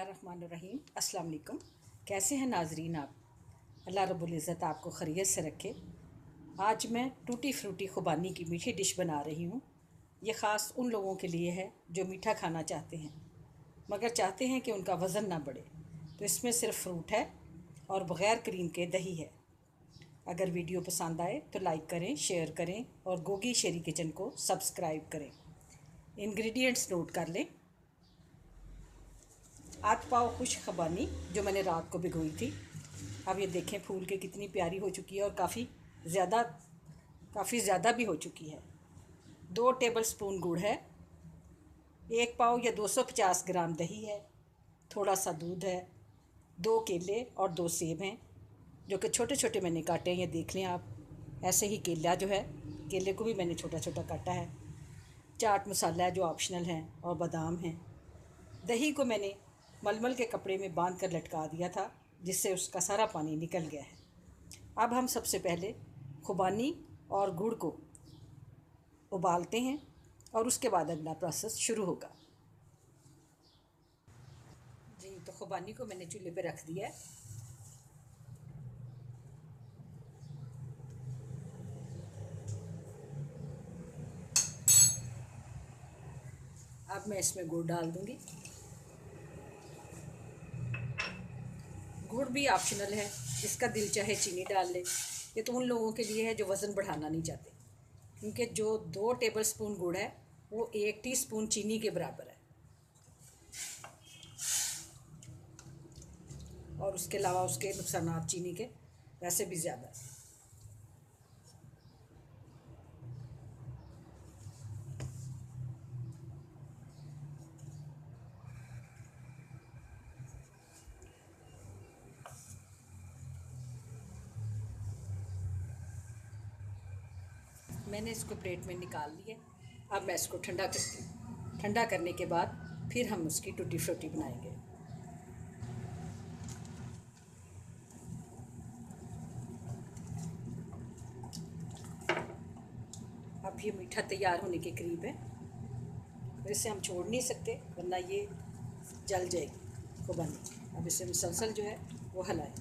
बिस्मिल्लाहिर्रहमानिर्रहीम। अस्सलाम वालेकुम। कैसे हैं नाजरीन आप? अल्लाह रब्बुल इज़्ज़त आपको खैरियत से रखे। आज मैं टूटी फ्रूटी खुबानी की मीठी डिश बना रही हूँ। ये ख़ास उन लोगों के लिए है जो मीठा खाना चाहते हैं मगर चाहते हैं कि उनका वज़न ना बढ़े। तो इसमें सिर्फ फ्रूट है और बग़ैर क्रीम के दही है। अगर वीडियो पसंद आए तो लाइक करें, शेयर करें और गोगी शेरी किचन को सब्सक्राइब करें। इंग्रेडिएंट्स नोट कर लें। आध पाव खुश खुबानी जो मैंने रात को भिगोई थी। अब ये देखें फूल के कितनी प्यारी हो चुकी है और काफ़ी ज़्यादा भी हो चुकी है। 2 टेबलस्पून गुड़ है, 1 पाव या 250 ग्राम दही है, थोड़ा सा दूध है, 2 केले और 2 सेब हैं जो कि छोटे छोटे मैंने काटे हैं। ये देख लें आप। ऐसे ही केला जो है, केले को भी मैंने छोटा छोटा काटा है। चाट मसाला है जो ऑप्शनल है और बादाम हैं। दही को मैंने मलमल के कपड़े में बांध कर लटका दिया था जिससे उसका सारा पानी निकल गया है। अब हम सबसे पहले खुबानी और गुड़ को उबालते हैं और उसके बाद अगला प्रोसेस शुरू होगा। जी, तो खुबानी को मैंने चूल्हे पे रख दिया है। अब मैं इसमें गुड़ डाल दूंगी। गुड़ भी ऑप्शनल है, जिसका दिल चाहे चीनी डाल ले। ये तो उन लोगों के लिए है जो वज़न बढ़ाना नहीं चाहते, क्योंकि जो 2 टेबलस्पून गुड़ है वो 1 टीस्पून चीनी के बराबर है और उसके अलावा उसके नुकसानात चीनी के वैसे भी ज़्यादा है। मैंने इसको प्लेट में निकाल लिया। अब मैं इसको ठंडा करती हूँ। ठंडा करने के बाद फिर हम उसकी टूटी फ्रूटी बनाएंगे। अब ये मीठा तैयार होने के करीब है। तो इसे हम छोड़ नहीं सकते वरना ये जल जाएगी खुबानी। अब इसे मुसलसल जो है वो हलाएं।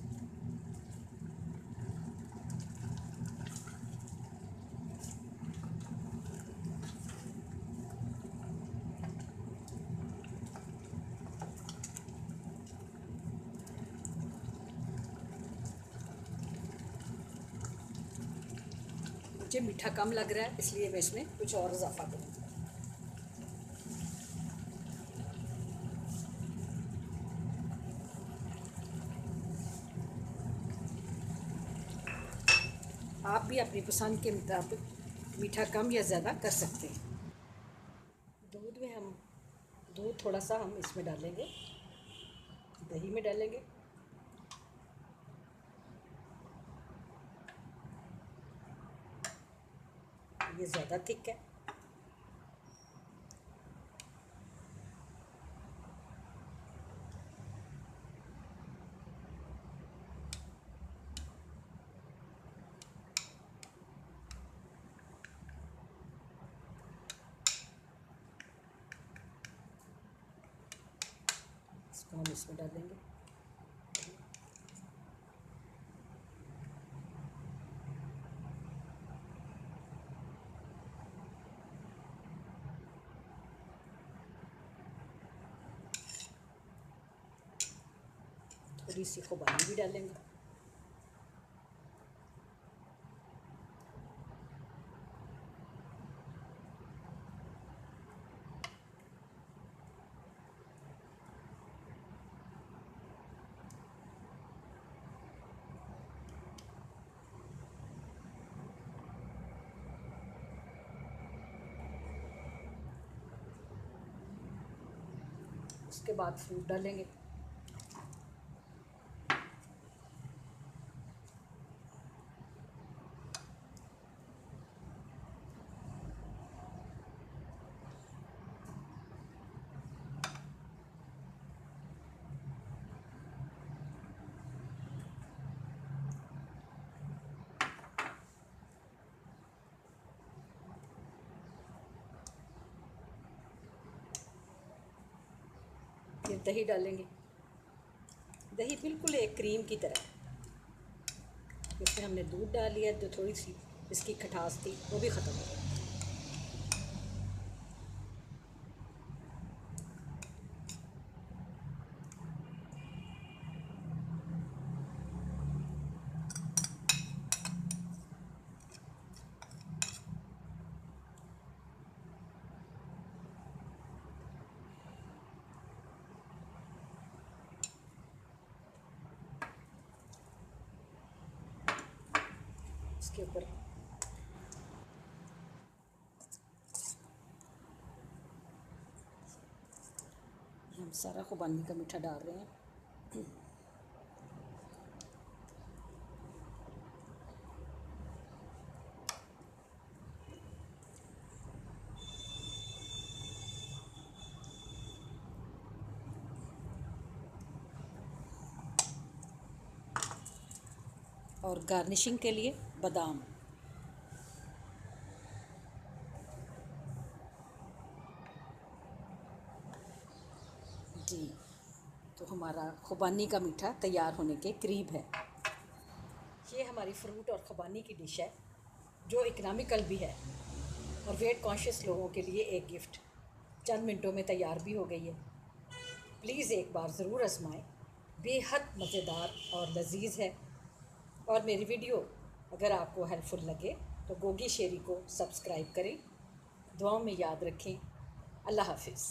मुझे मीठा कम लग रहा है इसलिए मैं इसमें कुछ और इजाफा करूँगी। आप भी अपनी पसंद के मुताबिक मीठा कम या ज़्यादा कर सकते हैं। दूध थोड़ा सा हम इसमें डालेंगे, दही में डालेंगे। ये ज़्यादा थिक है। इसको हम इसमें डालेंगे। थोड़ी सी खुबानी भी डालेंगे। उसके बाद फ्रूट डालेंगे। फिर दही डालेंगे। दही बिल्कुल एक क्रीम की तरह। इसमें हमने दूध डाल लिया, जो थोड़ी सी इसकी खटास थी वो भी ख़त्म हो गई। इसके ऊपर हम सारा खुबानी का मीठा डाल रहे हैं। और गार्निशिंग के लिए बादाम। जी, तो हमारा खुबानी का मीठा तैयार होने के करीब है। ये हमारी फ्रूट और खुबानी की डिश है, जो इकनॉमिकल भी है और वेट कॉन्शियस लोगों के लिए एक गिफ्ट। चंद मिनटों में तैयार भी हो गई है। प्लीज़ एक बार ज़रूर आजमाएं, बेहद मज़ेदार और लजीज है। और मेरी वीडियो अगर आपको हेल्पफुल लगे तो गोगी शेरी को सब्सक्राइब करें। दुआओं में याद रखें। अल्लाह हाफिज़।